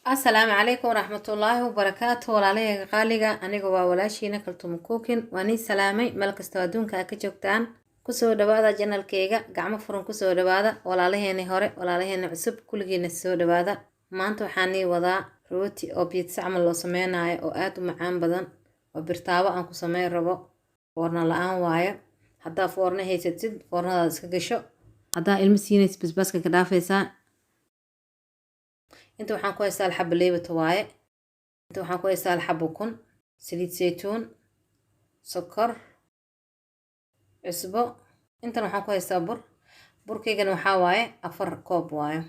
السلام عليكم ورحمة الله وبركاته walaalahayga qaaliga aniga waa walaashiina kaltumo cooking waan idin salaamay meel kasta adduunka aad ka joogtaan kusoo dhawaada channelkayga gacmo furan kusoo dhawaada walaalaheena hore walaalaheena cusub kulligiina soo dhawaada maanta waxaan ii wadaa rooti oo pizza camal loo sameynayo oo aad u macaan badan oo birtaabo aan ku sameyn rabo foorna la'aan waaye haddaa foorna haysatid foornadaada iska gasho haddaa ilmo siinaysid basbaaska ka dhaafaysaa inta waxaan ku haystaa xabbo leebato waaye inta waxaan ku haystaa xabbo kun saliid saytuun sokor cusbo intan waxaan ku haystaa burkaygana waxaa waaye 4 koob waaye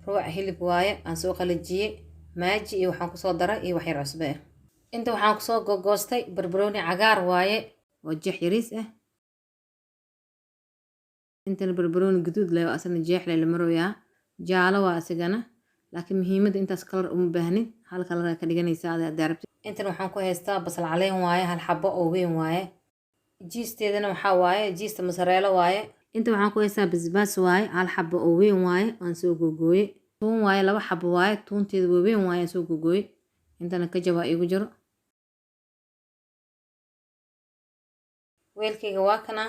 ruuc hilib waaye aan soo qalajiyey maaji iyo waxaan ku soo daray iyo wax yar cusbo ah inta waxaan ku soo gogoostay barbarooni cagaar waaye oo jeex yariis ah intana barbarooni guduud leh asana jeex leh la marooyaa jaalo waa asigana laakiin muhiimadda intaas kalar uma baahnid hal kalar ka dhiganaysaa aad arabtid intan waxaan ku haystaa basal caleen waaye hal xabbo oo weyn waaye jiisteedana waxaa waaye jiista mozzarella waaye inta waxaan ku haystaa basbaas waaye hal xabbo oo weyn waaye aan soo gogooyey tuun waaye 2 xabbo waaye tuunteeda weyn waaye aan soo gogooyey intana ka jabaa igu jiro weelkayga waa kana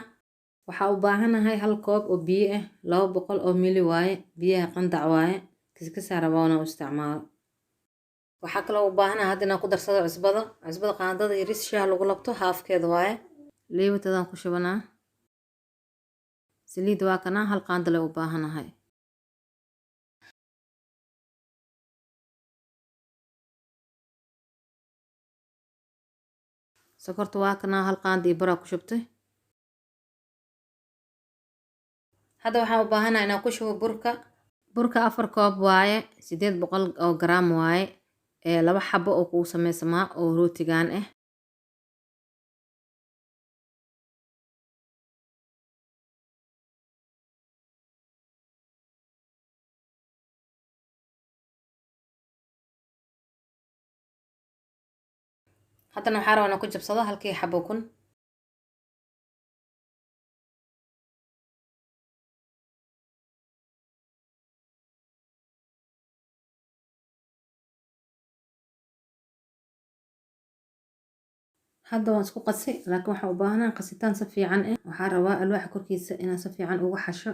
waxaa u baahanahay hal koob oo biyo ah 200 oo mili waaye biyaha qandac waaye kiska rabona u isticmaalo waxa kale oo u baahanahay hadda inaan ku darsado cusbada qaandada yaris shaah lagu labto haafkeeda waaye leebatadan ku shubanaa saliid waa kana hal qaando leh u baahanahay sokorta waa kana hal qaando iyo bara ku shubtay hadda waxaan u baahanahay inaan ku shubo burka 4 koob waaye 800 oo gram waaye 2 xabbo oo ku sameysmaa oo rootigan ah haddana waxaan rabaa inaan ku jabsado halkii xabbo kun hadda waan isku qasay laakiin waxaan u baahanahay qasitaan si fiican ah waxaan rabaa alwaaxa korkiisa inaan si fiican ugu xasho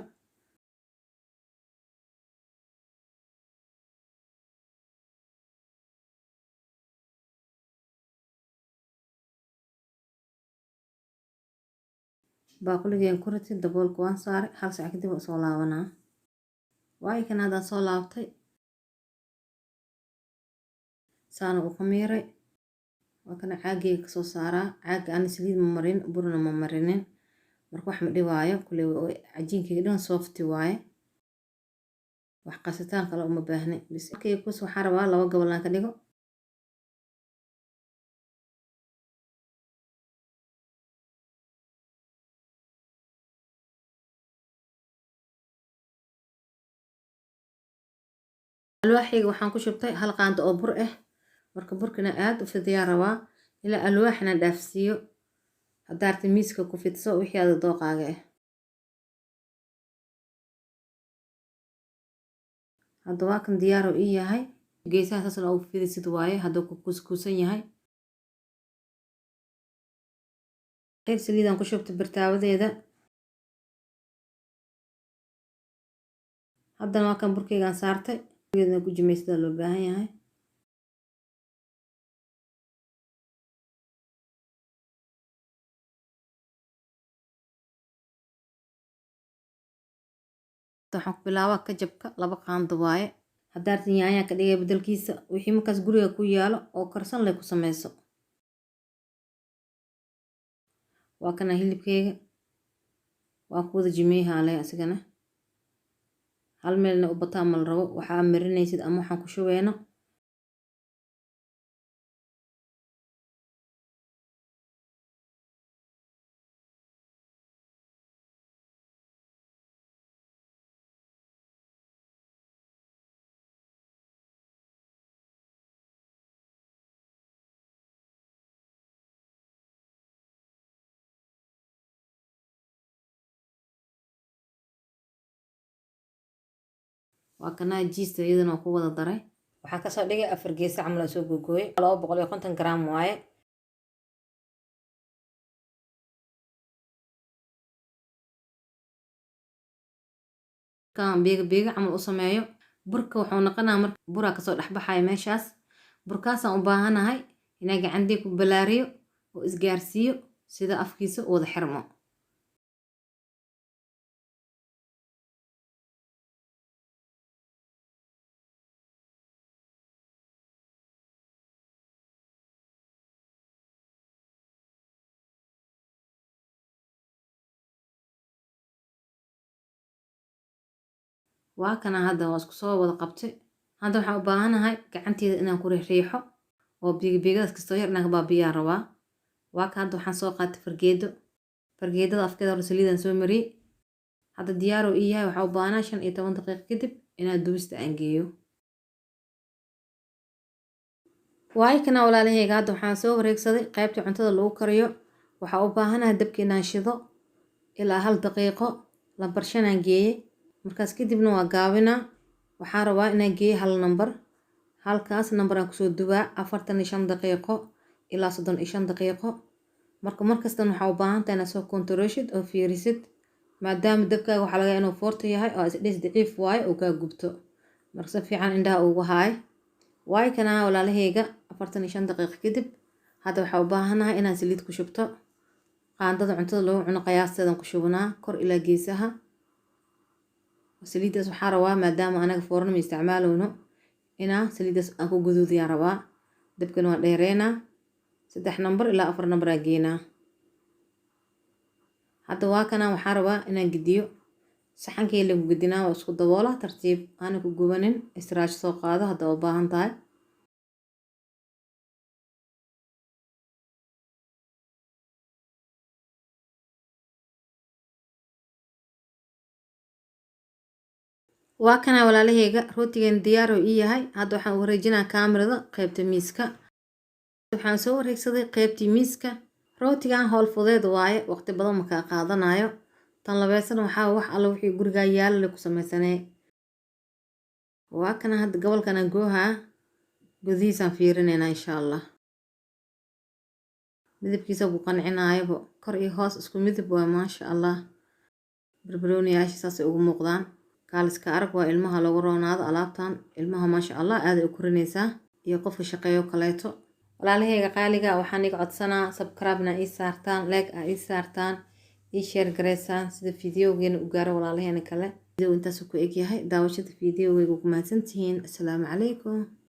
baaquligeen ku ritay daboolka waan saaray hal saac kadib waan soo laabanaa waayo kan hadaan soo laabtay saana u khamiiray waa kana caagayga ka soo saaraa caaga aan saliid ma marin burna ma marinin marka wax ma dhibaayo kulay cajiinkayga dhan soft waaye wax qasitaan kale uma baahni bis markay ku soo waxaan rabaa 2 gobol aan ka dhigo alwaaxayga waxaan ku shubtay hal qaando oo bur ah marka burkana aad u fidiyaa rabaa ilaa alwaaxna dhaafsiyo hadaarta miiska ku fidso wixii aad dooqaaga ah hadda waa kan diyaar u yahay geesaha saas loo fidisid waaye hadduu ku kuskuusan yahay qeyb saliidaan ku shubtay birtaawadeeda haddana waa kan burkaygaan saartay geedna ku jimaysada loo baahan yahay waxaan ku bilaabaa kajabka 2 qaando waaye haddaartin yaanyaa ka dhigay bedelkiisa wixii markaas guriga ku yaalo oo karsan leh ku sameyso waa kana hilibkayga waa ku wada jimeeyaa leh asigana hal meelna u bataa mal rabo waxaa marinaysid ama waxaan ku shubayno waa kana jiista iyadana ku wada daray waxaan kasoo dhigay 4 gees camal aan soo googooyay 250 gram waaye kan biiga camal u sameeyo burka wuxuu noqonaa marka bura kasoo dhaxbaxay meeshaas burkaas aan u baahanahay inaan gacantii ku balaariyo oo isgaarsiiyo sida afkiisa u wada xirmo waa kana hadda waa isku soo wada qabtay hadda waxaan u baahanahay gacanteeda inaan ku riixo oo biigadaas kastoo yar inaan ka baabiyaa rabaa waa ka hadda waxaan soo qaatay fargeedada afkeeda hore saliidaan soo mariyay hadda diyaar uu yahay waxaan u baahanaa 15 daqiiqo kadib inaan dubista aan geeyo waay kana walaalahayga hadda waxaan soo wareegsaday qaybtii cuntada lagu kariyo waxaan u baahanahay dabkeenaan shido ilaa 1 daqiiqo lambar 5 aan geeyay markaas kadibna waa gaabinaa waxaan rabaa inaan geeyo 1 nambar halkaas nambar aan kusoo dubaa 45 daqiiqo ilaa 35 daqiiqo markastan waxaa u baahan tahay inaad soo kontaroolshid oo fiirisid maadaama dabkaaga waxaa laga inuu foorto yahay oo isdhis daciif waaye oo kaa gubto marka si fiican indhaha ugu haay waay kana walaalahayga 45 daqiiqo kadib hadda waxaa u baahanahay inaan saliid ku shubto qaandada cuntada lagu cuno qiyaasteedan ku shubnaa kor ilaa geesaha saliidaas waxaa rabaa maadaama anaga foorno ma isticmaaloono inaan saliidaas aan ku guduudiyaan rabaa dabkana waa dheereynaa 3 nambar ilaa 4 nambar aan geynaa hadda waa kana waxaa rabaa inaan gidiyo saxankii lagu gidinaa waa isku daboola tartiib aan ku gubanin istiraaj soo qaado hadda u baahan tahay waa kana walaalahayga rootigan diyaar oo ii yahay hadda waxaan u wareejinaa kaamirada qaybta miiska waxaan soo wareegsaday qaybtii miiska rootigan howl fudeed waaye waqti badan ma ka qaadanayo tan labeysana waxaa wax alla wixii guriga yaala ku samaysanay waa kana hadda gobolkan aan goohaa gudihiisaan fiirinaynaa insha Allah midabkiisa ku qancinayo kor iyo hoos isku midab waa maasha Allah barbarooniyaasha saas ugu muuqdaan kaaliska arag waa ilmaha lagu roonaado alaabtan ilmaha maasha Allah aad ay u korinaysaa iyo qofka shaqeeyo kaleeto walaalahayga qaaliga waxaan iga codsanaa subscribe-na ii saartaan like ii saartaan ii share gareysaan sida fiidiyogeena u gaaro walaalahayna kale video intaas ku eg yahay daawashada fiidiyowga ku mahadsantihiin assalaamu calaykum